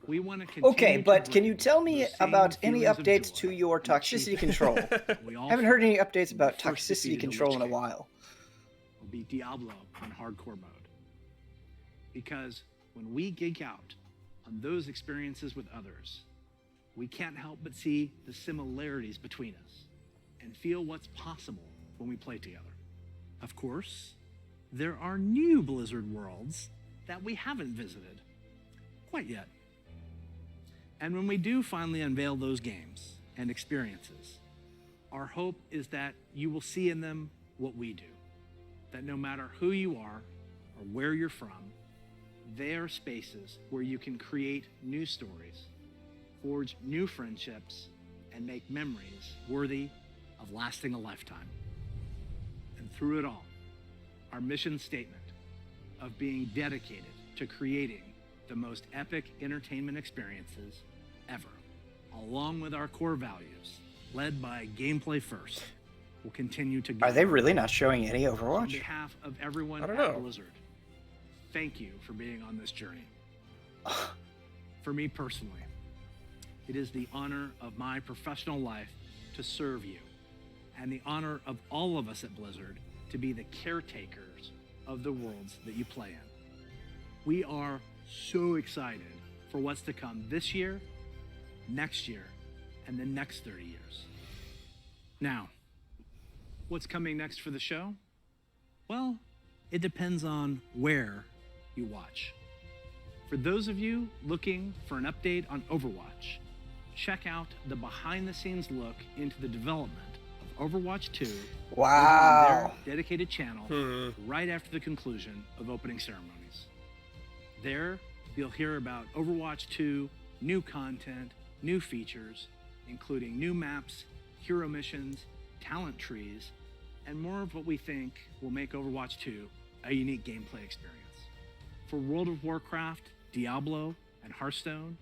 We want to continue Okay, to but bring can you tell me those same about any feelings of updates joy to your and toxicity achievement control? that we all Haven't heard any felt updates when we about first toxicity defeated the control in a Lich King. while. Will be Diablo on hardcore mode. Because when we geek out on those experiences with others, we can't help but see the similarities between us and feel what's possible when we play together. Of course, there are new Blizzard worlds that we haven't visited quite yet. And when we do finally unveil those games and experiences, our hope is that you will see in them what we do. That no matter who you are or where you're from, they are spaces where you can create new stories, forge new friendships, and make memories worthy of lasting a lifetime. And through it all, our mission statement of being dedicated to creating the most epic entertainment experiences ever, along with our core values, led by gameplay first, will continue to Are they really not showing any On Overwatch? behalf of everyone I don't at know. Blizzard, thank you for being on this journey. For me personally, it is the honor of my professional life to serve you, and the honor of all of us at Blizzard to be the caretakers of the worlds that you play in. We are so excited for what's to come this year, next year, and the next 30 years. Now, what's coming next for the show? Well, it depends on where you watch. For those of you looking for an update on Overwatch, check out the behind-the-scenes look into the development of Overwatch 2 Wow. over on their dedicated channel right after the conclusion of opening ceremonies. There, you'll hear about Overwatch 2, new content, new features, including new maps, hero missions, talent trees, and more of what we think will make Overwatch 2 a unique gameplay experience. For World of Warcraft, Diablo, and Hearthstone,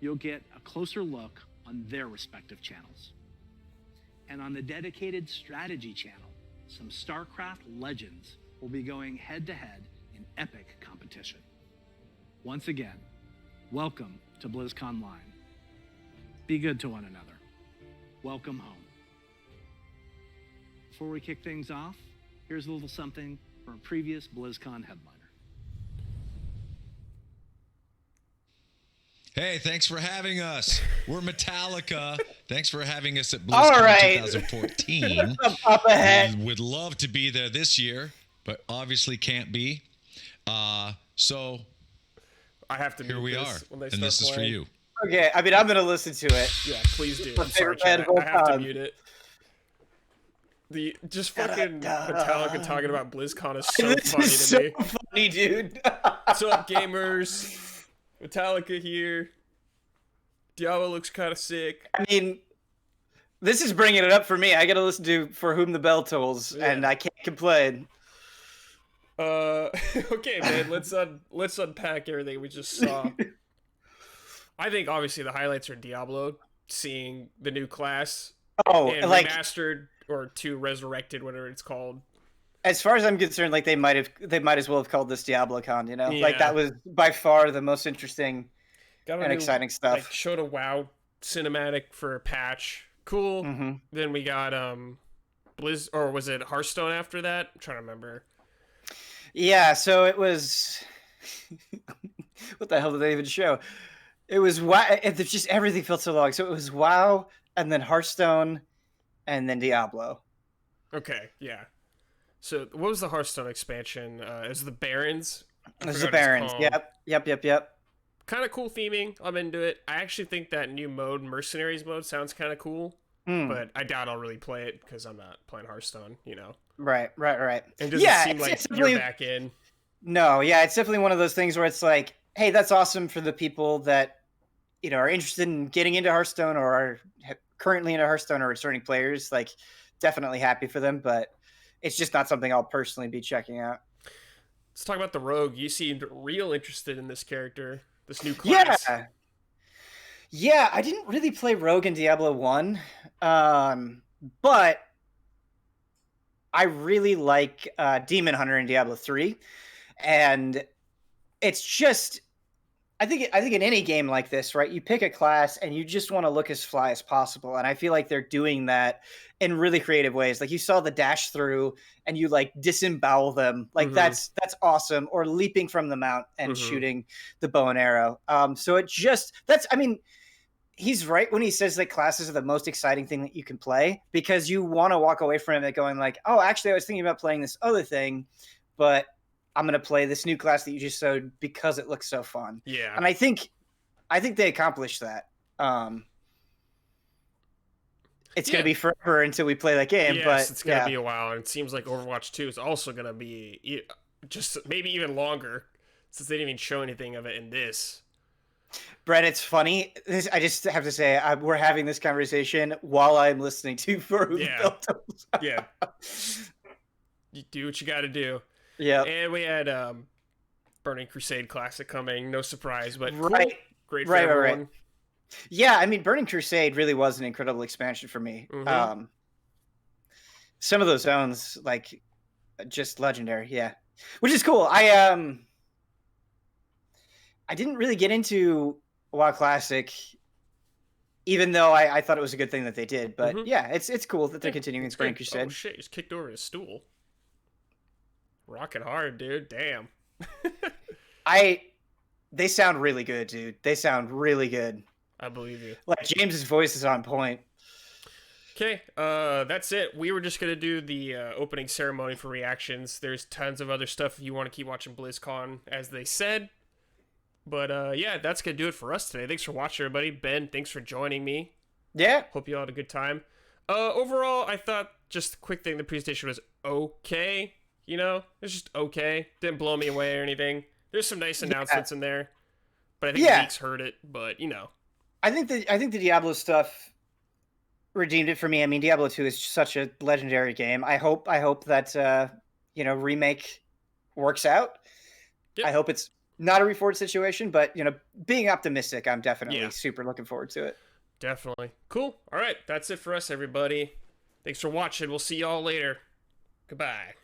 you'll get a closer look on their respective channels. And on the dedicated strategy channel, some StarCraft legends will be going head-to-head in epic competition. Once again, welcome to BlizzConline. Be good to one another. Welcome home. Before we kick things off, here's a little something from a previous BlizzCon headliner. Hey, thanks for having us. We're Metallica. Thanks for having us at All BlizzCon right. 2014. Up ahead. We would love to be there this year, but obviously can't be. So I have to here mute we this are, when they and start this is for playing. you. Okay, I mean, I'm gonna listen to it. Yeah, please do. My I'm sorry, favorite band Chad. of all I have to time. mute it. The just fucking Metallica talking about BlizzCon is so This funny is to so me. funny, dude. What's up, gamers? Metallica here. Diablo looks kind of sick. I mean, this is bringing it up for me. I gotta listen to For Whom the Bell Tolls, and I can't complain. Okay, man. Let's unpack everything we just saw. I think obviously the highlights are Diablo, seeing the new class. Oh, and like remastered or to Resurrected, whatever it's called. As far as I'm concerned, like they might as well have called this DiabloCon. You know, Yeah. like that was by far the most interesting Got and exciting stuff. Like showed a WoW cinematic for a patch. Cool. Mm-hmm. Then we got Blizz, or was it Hearthstone after that? I'm trying to remember. Yeah, so it was. What the hell did they even show? It was WoW. It's just everything felt so long. So it was WoW, and then Hearthstone, and then Diablo. Okay, yeah. So what was the Hearthstone expansion? It was the Barrens. It was the Barrens. Yep. Kind of cool theming. I'm into it. I actually think that new mode, Mercenaries mode, sounds kind of cool. But I doubt I'll really play it because I'm not playing Hearthstone, you know? Right. And it doesn't seem like you're back in. No, yeah, it's definitely one of those things where it's like, hey, that's awesome for the people that, you know, are interested in getting into Hearthstone or are currently into Hearthstone or returning players. Like, definitely happy for them, but it's just not something I'll personally be checking out. Let's talk about the Rogue. You seemed real interested in this character, this new class. Yeah, I didn't really play Rogue in Diablo 1, but I really like Demon Hunter in Diablo 3, and it's just I think in any game like this, right, you pick a class and you just want to look as fly as possible, and I feel like they're doing that in really creative ways. Like you saw the dash through and you like disembowel them, like that's awesome, or leaping from the mount and shooting the bow and arrow. So it just he's right when he says that classes are the most exciting thing that you can play, because you want to walk away from it going like, oh, actually I was thinking about playing this other thing, but I'm going to play this new class that you just showed because it looks so fun. Yeah. And I think they accomplished that. It's going to be forever until we play that game, but it's going to be a while. And it seems like Overwatch 2 is also going to be just maybe even longer, since they didn't even show anything of it in this. Brett, it's funny. I just have to say, we're having this conversation while I'm listening to For Yeah. You do what you got to do. Yeah. And we had Burning Crusade Classic coming. No surprise, but cool. Great for everyone. Right. Yeah, I mean, Burning Crusade really was an incredible expansion for me. Some of those zones, like, just legendary. Yeah, which is cool. I didn't really get into WoW Classic, even though I thought it was a good thing that they did. But yeah, it's cool that they're continuing Burning Crusade. Oh shit! Just kicked over his stool. Rocking hard, dude. Damn. They sound really good, dude. They sound really good. I believe you. Like James's voice is on point. Okay, that's it. We were just gonna do the opening ceremony for reactions. There's tons of other stuff if you want to keep watching BlizzCon, as they said. But yeah, that's gonna do it for us today. Thanks for watching, everybody. Ben, thanks for joining me. Yeah. Hope you all had a good time. Overall, I thought just a quick thing. The presentation was okay. You know, it's just okay. Didn't blow me away or anything. There's some nice announcements in there, but I think leaks hurt it. But you know, I think the Diablo stuff redeemed it for me. I mean, Diablo 2 is such a legendary game. I hope that remake works out. Yep. I hope it's not a reforged situation, but being optimistic, I'm definitely super looking forward to it. Definitely. Cool. All right, that's it for us, everybody. Thanks for watching. We'll see y'all later. Goodbye.